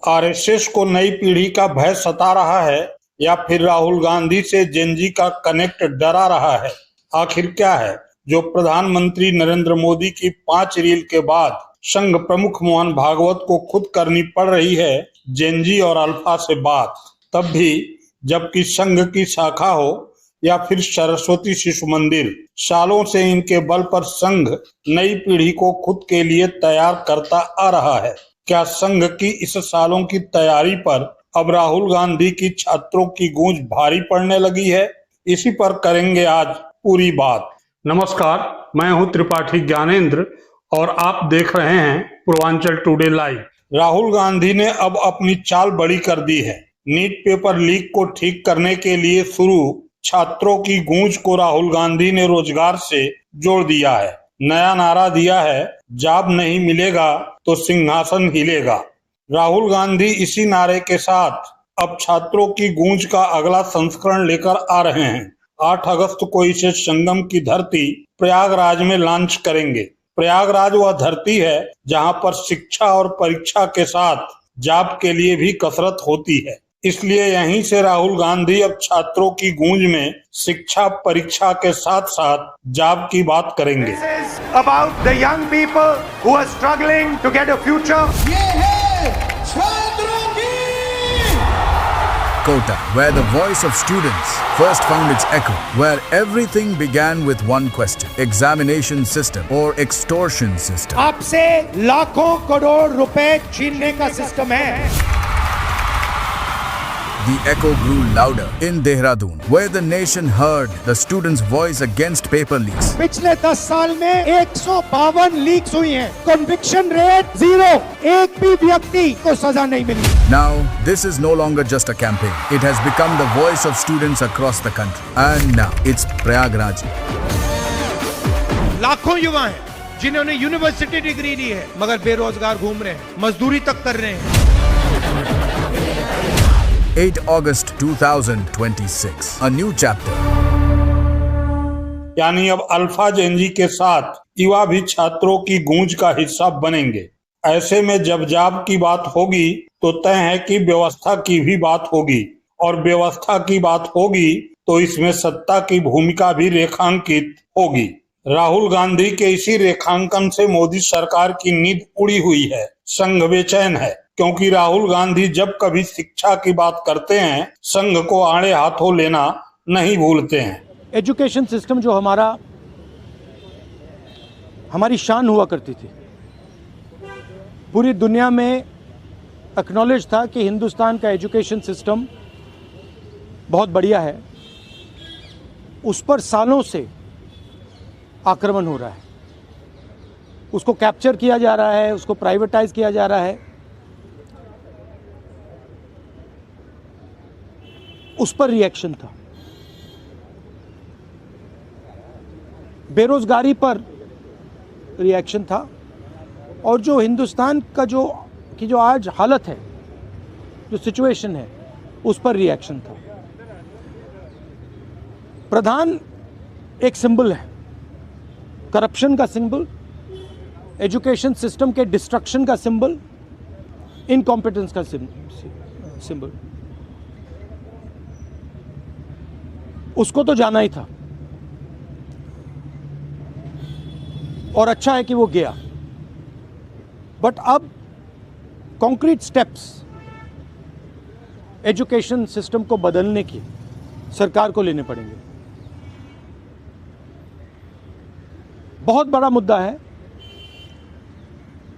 RSS को नई पीढ़ी का भय सता रहा है या फिर राहुल गांधी से जेनजी का कनेक्ट डरा रहा है? आखिर क्या है जो प्रधानमंत्री नरेंद्र मोदी की 5 रील के बाद संघ प्रमुख मोहन भागवत को खुद करनी पड़ रही है जेनजी और अल्फा से बात, तब भी जबकि संघ की शाखा हो या फिर सरस्वती शिशु मंदिर, सालों से इनके बल पर संघ नई पीढ़ी को खुद के लिए तैयार करता आ रहा है। क्या संघ की इस सालों की तैयारी पर अब राहुल गांधी की छात्रों की गूंज भारी पड़ने लगी है? इसी पर करेंगे आज पूरी बात। नमस्कार, मैं हूं त्रिपाठी ज्ञानेंद्र और आप देख रहे हैं पूर्वांचल टुडे लाइव। राहुल गांधी ने अब अपनी चाल बड़ी कर दी है। नीट पेपर लीक को ठीक करने के लिए शुरू छात्रों की गूंज को राहुल गांधी ने रोजगार से जोड़ दिया है। नया नारा दिया है, जॉब नहीं मिलेगा तो सिंहासन हिलेगा। राहुल गांधी इसी नारे के साथ अब छात्रों की गूंज का अगला संस्करण लेकर आ रहे हैं। 8 अगस्त को इसे संगम की धरती प्रयागराज में लॉन्च करेंगे। प्रयागराज वह धरती है जहां पर शिक्षा और परीक्षा के साथ जॉब के लिए भी कसरत होती है। इसलिए यहीं से राहुल गांधी अब छात्रों की गूंज में शिक्षा परीक्षा के साथ साथ जॉब की बात करेंगे। About the young people who are struggling to get a future. ये है छात्रों की Kota, where the voice of students first found its echo, where everything began with one question: examination system or extortion system. आपसे लाखों करोड़ रुपए छीनने का system है। The echo grew louder in Dehradun, where the nation heard the students' voice against paper leaks. पिछले 10 साल में 152 leaks हुई हैं। कन्विक्शन रेट 0, एक भी व्यक्ति को सजा नहीं मिली। Now, this is no longer just a campaign. It has become the voice of students across the country. And now, it's Prayagraj. लाखों युवा हैं जिन्होंने यूनिवर्सिटी डिग्री ली है मगर बेरोजगार घूम रहे हैं, मजदूरी तक कर रहे हैं। 8 August 2026, a new chapter. यानी अब अल्फा जेनजी के साथ युवा भी छात्रों की गूंज का हिस्सा बनेंगे। ऐसे में जब जॉब की बात होगी तो तय है कि व्यवस्था की भी बात होगी, और व्यवस्था की बात होगी तो इसमें सत्ता की भूमिका भी रेखांकित होगी। राहुल गांधी के इसी रेखांकन से मोदी सरकार की नींद उड़ी हुई है। संघ बेचैन है क्योंकि राहुल गांधी जब कभी शिक्षा की बात करते हैं संघ को आड़े हाथों लेना नहीं भूलते हैं। एजुकेशन सिस्टम जो हमारी शान हुआ करती थी, पूरी दुनिया में एक्नॉलेज था कि हिंदुस्तान का एजुकेशन सिस्टम बहुत बढ़िया है। उस पर सालों से आक्रमण हो रहा है, उसको कैप्चर किया जा रहा है, उसको प्राइवेटाइज किया जा रहा है। उस पर रिएक्शन था। बेरोजगारी पर रिएक्शन था, और जो हिंदुस्तान का जो आज हालत है, जो सिचुएशन है, उस पर रिएक्शन था। प्रधान एक सिंबल है, करप्शन का सिंबल, एजुकेशन सिस्टम के डिस्ट्रक्शन का सिंबल, इनकॉम्पिटेंस का सिंबल। उसको तो जाना ही था, और अच्छा है कि वो गया। बट अब कॉन्क्रीट स्टेप्स एजुकेशन सिस्टम को बदलने की सरकार को लेने पड़ेंगे। बहुत बड़ा मुद्दा है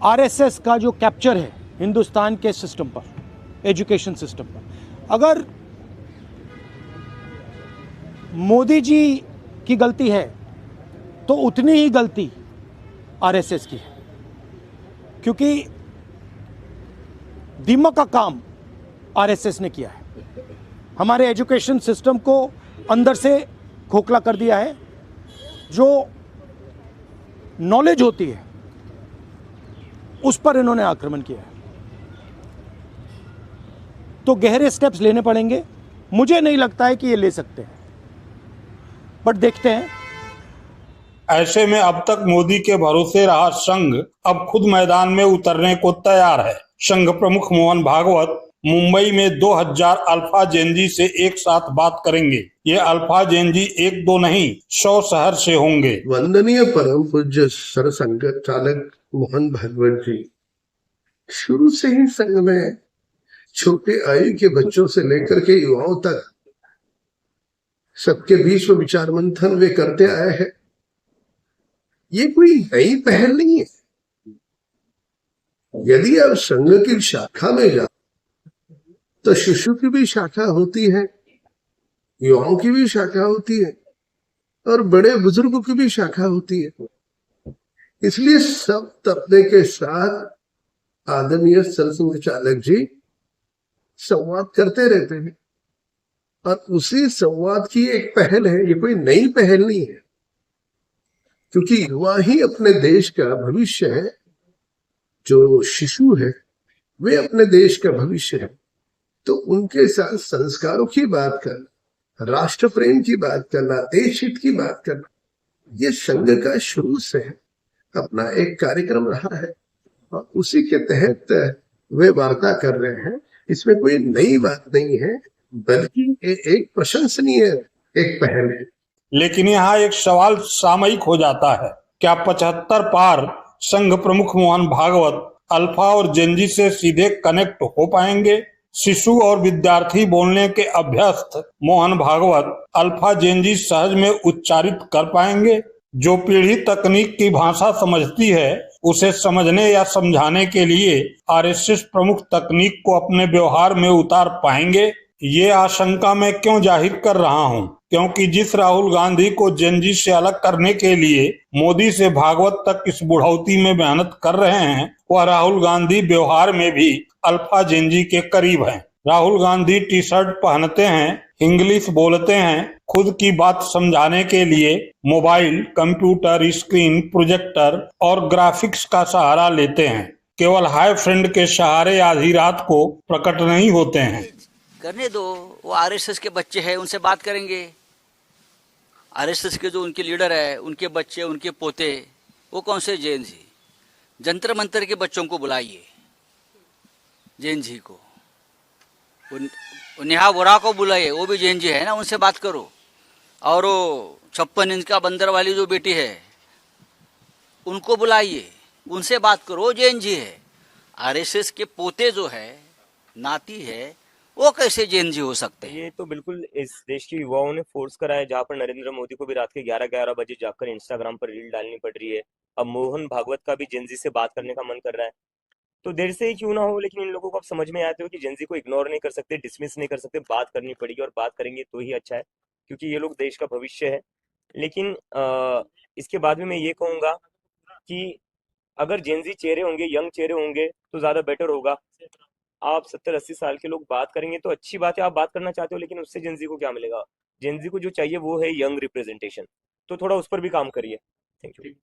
आरएसएस का जो कैप्चर है हिंदुस्तान के सिस्टम पर, एजुकेशन सिस्टम पर। अगर मोदी जी की गलती है तो उतनी ही गलती आरएसएस की है, क्योंकि दीमक का काम आरएसएस ने किया है। हमारे एजुकेशन सिस्टम को अंदर से खोखला कर दिया है। जो नॉलेज होती है उस पर इन्होंने आक्रमण किया है। तो गहरे स्टेप्स लेने पड़ेंगे। मुझे नहीं लगता है कि ये ले सकते हैं, बट देखते हैं। ऐसे में अब तक मोदी के भरोसे रहा संघ अब खुद मैदान में उतरने को तैयार है। संघ प्रमुख मोहन भागवत मुंबई में 2000 अल्फा जेनजी से एक साथ बात करेंगे। ये अल्फा जेनजी एक दो नहीं 100 शहर से होंगे। वंदनीय परम पूज्य सरसंघ चालक मोहन भागवत जी शुरू से ही संघ में छोटे आयु के बच्चों से लेकर के युवाओं तक सबके बीच में विचार मंथन वे करते आए हैं। ये कोई नई पहल नहीं है। यदि आप संघ की शाखा में जाओ तो शिशु की भी शाखा होती है, युवाओं की भी शाखा होती है और बड़े बुजुर्गों की भी शाखा होती है। इसलिए सब तबके के साथ आदरणीय सरसंघ चालक जी संवाद करते रहते हैं और उसी संवाद की एक पहल है। ये कोई नई पहल नहीं है, क्योंकि युवा ही अपने देश का भविष्य है। जो शिशु है वे अपने देश का भविष्य है। तो उनके साथ संस्कारों की बात करना, राष्ट्र प्रेम की बात करना, देश हित की बात करना, ये संघ का शुरू से अपना एक कार्यक्रम रहा है और उसी के तहत वे वार्ता कर रहे हैं। इसमें कोई नई बात नहीं है, बल्कि एक प्रशंसनीय एक पहल है। लेकिन यहाँ एक सवाल सामयिक हो जाता है, क्या 75 पार संघ प्रमुख मोहन भागवत अल्फा और जेनजी से सीधे कनेक्ट हो पाएंगे? शिशु और विद्यार्थी बोलने के अभ्यस्त मोहन भागवत अल्फा जेनजी सहज में उच्चारित कर पाएंगे? जो पीढ़ी तकनीक की भाषा समझती है उसे समझने या समझाने के लिए आरएसएस प्रमुख तकनीक को अपने व्यवहार में उतार पाएंगे? ये आशंका मैं क्यों जाहिर कर रहा हूँ? क्योंकि जिस राहुल गांधी को जेनजी से अलग करने के लिए मोदी से भागवत तक इस बुढ़ौती में मेहनत कर रहे हैं, वह राहुल गांधी व्यवहार में भी अल्फा जेनजी के करीब हैं। राहुल गांधी टी शर्ट पहनते हैं, इंग्लिश बोलते हैं, खुद की बात समझाने के लिए मोबाइल, कंप्यूटर स्क्रीन, प्रोजेक्टर और ग्राफिक्स का सहारा लेते हैं। केवल हाई फ्रेंड के सहारे आधी रात को प्रकट नहीं होते हैं। करने दो, वो आरएसएस के बच्चे हैं, उनसे बात करेंगे। आरएसएस के जो उनके लीडर है, उनके बच्चे, उनके पोते, वो कौन से जैन जी? जंतर मंतर के बच्चों को बुलाइए, जैन जी को, नेहा वोरा को बुलाइए, वो भी जैन जी है ना, उनसे बात करो। और वो 56 इंच का बंदर वाली जो बेटी है उनको बुलाइए, उनसे बात करो, वो जैन जी है। आरएसएस के पोते जो है, नाती है, वो कैसे जैन जी हो सकते हैं? ये तो बिल्कुल इस देश के युवाओं ने फोर्स करा है, जहाँ पर नरेंद्र मोदी को भी रात के 11-11 बजे जाकर इंस्टाग्राम पर रील डालनी पड़ रही है। अब मोहन भागवत का भी जेनजी से बात करने का मन कर रहा है। तो देर से ही क्यों ना हो, लेकिन इन लोगों को अब समझ में आते हो कि जेनजी को इग्नोर नहीं कर सकते, डिसमिस नहीं कर सकते, बात करनी पड़ेगी और बात करेंगे तो ही अच्छा है, क्योंकि ये लोग देश का भविष्य है। लेकिन इसके बाद में मैं ये कहूँगा कि अगर जेनजी चेहरे होंगे, यंग चेहरे होंगे तो ज़्यादा बेटर होगा। आप 70-80 साल के लोग बात करेंगे तो अच्छी बात है, आप बात करना चाहते हो, लेकिन उससे जेनजी को क्या मिलेगा? जेनजी को जो चाहिए वो है यंग रिप्रेजेंटेशन। तो थोड़ा उस पर भी काम करिए। Thank you.